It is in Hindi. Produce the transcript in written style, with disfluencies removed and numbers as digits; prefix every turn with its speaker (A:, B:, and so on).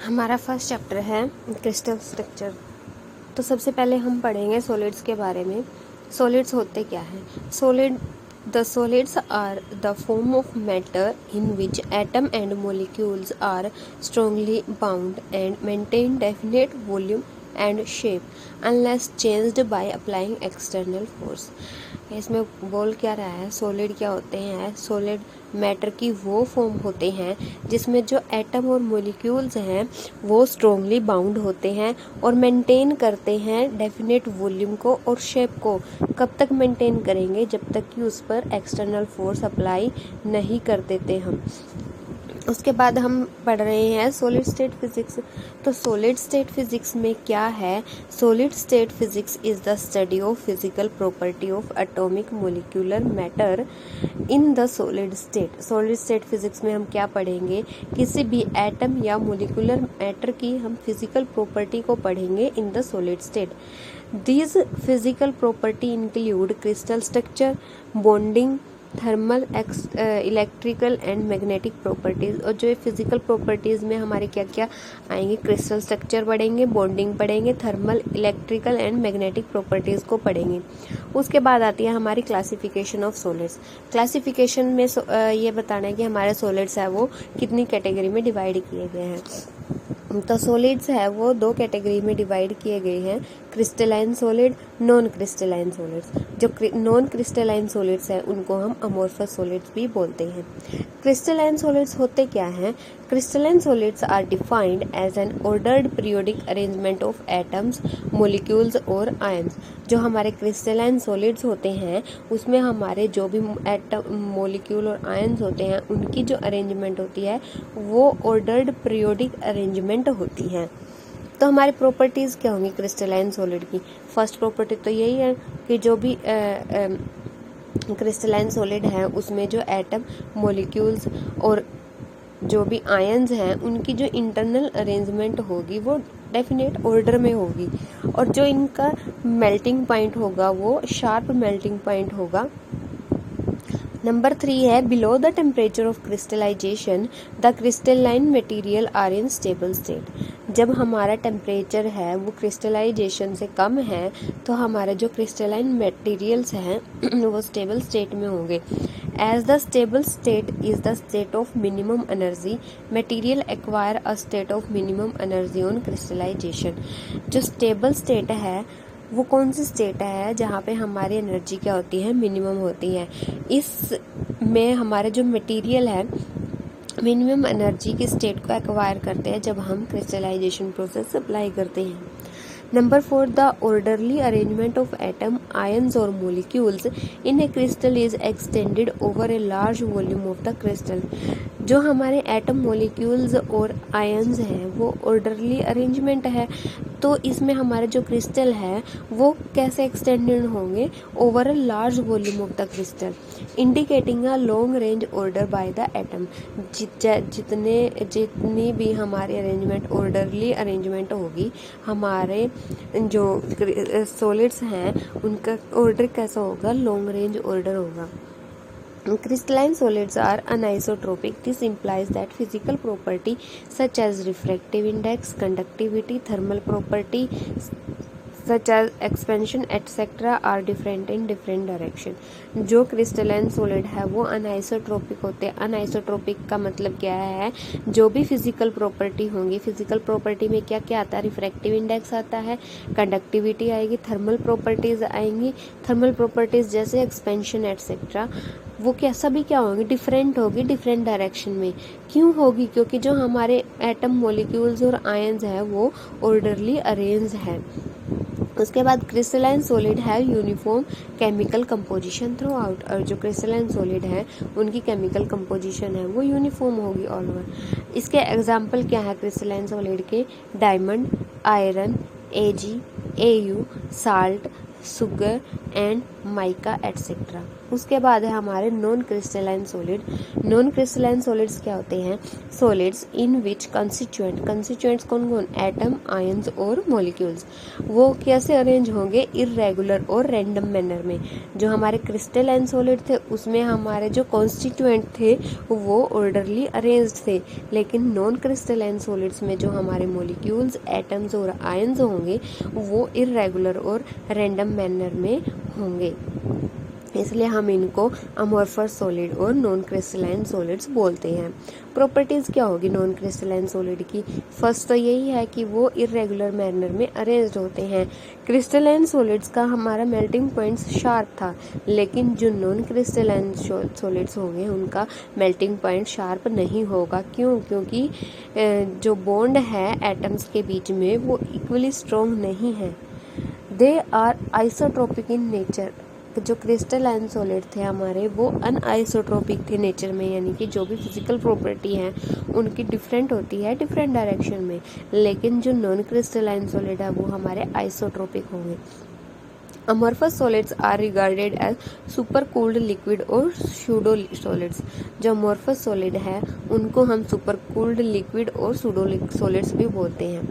A: हमारा फर्स्ट चैप्टर है क्रिस्टल स्ट्रक्चर। तो सबसे पहले हम पढ़ेंगे सॉलिड्स के बारे में। सॉलिड्स होते क्या हैं? The solids are the form of matter in which atom and molecules are strongly bound and maintain definite volume and shape unless changed by applying external force. इसमें बोल क्या रहा है? सॉलिड क्या होते हैं? सॉलिड मैटर की वो फॉर्म होते हैं जिसमें जो एटम और मॉलिक्यूल्स हैं वो स्ट्रांगली बाउंड होते हैं और मेंटेन करते हैं डेफिनेट वॉल्यूम को और शेप को। कब तक मेंटेन करेंगे? जब तक कि उस पर एक्सटर्नल फोर्स अप्लाई नहीं कर देते हम। उसके बाद हम पढ़ रहे हैं सॉलिड स्टेट फिजिक्स। तो सॉलिड स्टेट फिजिक्स में क्या है? Solid state physics is the study of physical property of atomic molecular matter in the solid state. Solid state physics में हम क्या पढ़ेंगे? किसी भी एटम या मोलिकुलर मैटर की हम फिजिकल प्रॉपर्टी को पढ़ेंगे in the solid state. These physical property include crystal structure, bonding, thermal, electrical and magnetic properties. और जो फिजिकल प्रॉपर्टीज़ में हमारे क्या क्या आएंगे? क्रिस्टल स्ट्रक्चर पढ़ेंगे, बॉन्डिंग पढ़ेंगे, thermal, electrical and magnetic properties को पढ़ेंगे। उसके बाद आती है हमारी क्लासिफिकेशन ऑफ सॉलिड्स। क्लासिफिकेशन में ये बताना है कि हमारे सॉलिड्स है वो कितनी कैटेगरी में डिवाइड किए गए हैं। तो सॉलिड्स है वो दो कैटेगरी में डिवाइड किए गए हैं, crystalline solid, non crystalline solids. जो नॉन क्रिस्टलाइन सॉलिड्स हैं उनको हम अमोर्फस सॉलिड्स भी बोलते हैं। क्रिस्टलाइन सॉलिड्स होते क्या हैं? Crystalline solids are defined as an ordered periodic arrangement of atoms, molecules और आयंस। जो हमारे क्रिस्टलाइन सॉलिड्स होते हैं उसमें हमारे जो भी एटम, मोलिक्यूल और आयंस होते हैं उनकी जो अरेंजमेंट होती है वो ऑर्डर्ड पीरियोडिक अरेंजमेंट होती है। तो हमारी प्रॉपर्टीज़ क्या होंगी क्रिस्टलाइन सॉलिड की? फर्स्ट प्रॉपर्टी तो यही है कि जो भी क्रिस्टलाइन सॉलिड है उसमें जो एटम, मॉलिक्यूल्स और जो भी आयंस हैं उनकी जो इंटरनल अरेंजमेंट होगी वो डेफिनेट ऑर्डर में होगी और जो इनका मेल्टिंग पॉइंट होगा वो शार्प मेल्टिंग पॉइंट होगा। नंबर 3 है below the temperature of crystallisation the crystalline material are in stable state. जब हमारा टेम्परेचर है वो क्रिस्टलाइजेशन से कम है तो हमारे जो क्रिस्टलाइन मटेरियल्स हैं वो स्टेबल स्टेट में होंगे। As the stable state is the state of minimum energy, material acquire a state of minimum energy on crystallisation. जो स्टेबल स्टेट है वो कौन सी स्टेट है? जहाँ पे हमारी एनर्जी क्या होती है? मिनिमम होती है। इसमें हमारे जो मटेरियल है मिनिमम एनर्जी की स्टेट को एक्वायर करते हैं जब हम क्रिस्टलाइजेशन प्रोसेस अप्लाई करते हैं। Number 4 the orderly arrangement of atom, ions और molecules in a crystal is extended over a large volume of the crystal. जो हमारे एटम, मोलिक्यूल्स और आयंस हैं वो ऑर्डरली अरेंजमेंट है तो इसमें हमारे जो क्रिस्टल है वो कैसे एक्सटेंडेड होंगे? Over a large volume of the crystal indicating a long range order by the atom. जितनी भी हमारी अरेंजमेंट ऑर्डरली अरेंजमेंट होगी हमारे जो सॉलिड्स हैं उनका ऑर्डर कैसा होगा? लॉन्ग रेंज ऑर्डर होगा। Crystalline solids are anisotropic. This implies that physical property such as refractive index, conductivity, thermal property such as expansion etc. are different in different direction. जो क्रिस्टलाइन सॉलिड है वो अनाइसोट्रोपिक होते हैं। अनाइसोट्रोपिक का मतलब क्या है? जो भी फिजिकल प्रॉपर्टी होंगी, फिजिकल प्रॉपर्टी में क्या क्या आता है? रिफ्रैक्टिव इंडेक्स आता है, कंडक्टिविटी आएगी, थर्मल प्रॉपर्टीज आएंगी। थर्मल प्रॉपर्टीज जैसे एक्सपेंशन एटसेट्रा वो क्या सभी क्या होंगी? डिफरेंट होगी, डिफरेंट डायरेक्शन में। क्यों होगी? क्योंकि जो हमारे एटम, मॉलिक्यूल्स और आयंस है वो ऑर्डरली अरेंज है। उसके बाद क्रिस्टलाइन सॉलिड है uniform chemical composition through out. और जो क्रिस्टलाइन सॉलिड है उनकी केमिकल कंपोजिशन है वो यूनिफॉर्म होगी ऑल ओवर। इसके एग्जाम्पल क्या है क्रिस्टलाइन सॉलिड के? Diamond, iron, Ag, Au, salt, sugar, and mica etcetera. उसके बाद है हमारे non crystalline solid. Non crystalline solids क्या होते हैं? सॉलिड्स इन विच कंस्टिट्यूएंट्स कौन कौन? एटम, आयंस और मॉलिक्यूल्स। वो कैसे अरेंज होंगे? इररेगुलर और रैंडम मैनर में। जो हमारे क्रिस्टलाइन सॉलिड थे उसमें हमारे जो कॉन्स्टिट्यूएंट थे वो ऑर्डरली अरेंज्ड थे, लेकिन नॉन क्रिस्टलाइन सॉलिड्स में जो हमारे मॉलिक्यूल्स, एटम्स और आयंस होंगे वो इररेगुलर और रैंडम मैनर में होंगे। इसलिए हम इनको अमॉर्फस सॉलिड और नॉन क्रिस्टलाइन सॉलिड्स बोलते हैं। प्रॉपर्टीज क्या होगी नॉन क्रिस्टलाइन सॉलिड की? फर्स्ट तो यही है कि वो इररेगुलर मैनर में अरेंज्ड होते हैं। क्रिस्टलाइन सॉलिड्स का हमारा मेल्टिंग पॉइंट शार्प था, लेकिन जो नॉन क्रिस्टलाइन सॉलिड्स होंगे उनका मेल्टिंग पॉइंट शार्प नहीं होगा। क्यों? क्योंकि जो बॉन्ड है एटम्स के बीच में वो इक्वली स्ट्रॉन्ग नहीं है। They are isotropic in nature. जो क्रिस्टलाइन सॉलिड थे हमारे वो अनआइसोट्रोपिक थे नेचर में, यानी कि जो भी फिजिकल प्रॉपर्टी है उनकी डिफरेंट होती है डिफरेंट डायरेक्शन में, लेकिन जो नॉन क्रिस्टलाइन सॉलिड है वो हमारे आइसोट्रोपिक होंगे। Amorphous solids are regarded as super cooled liquid और सूडो सॉलिड्स। जो अमॉर्फस सॉलिड है उनको हम सुपर कूल्ड लिक्विड और सूडो सॉलिड्स भी बोलते हैं।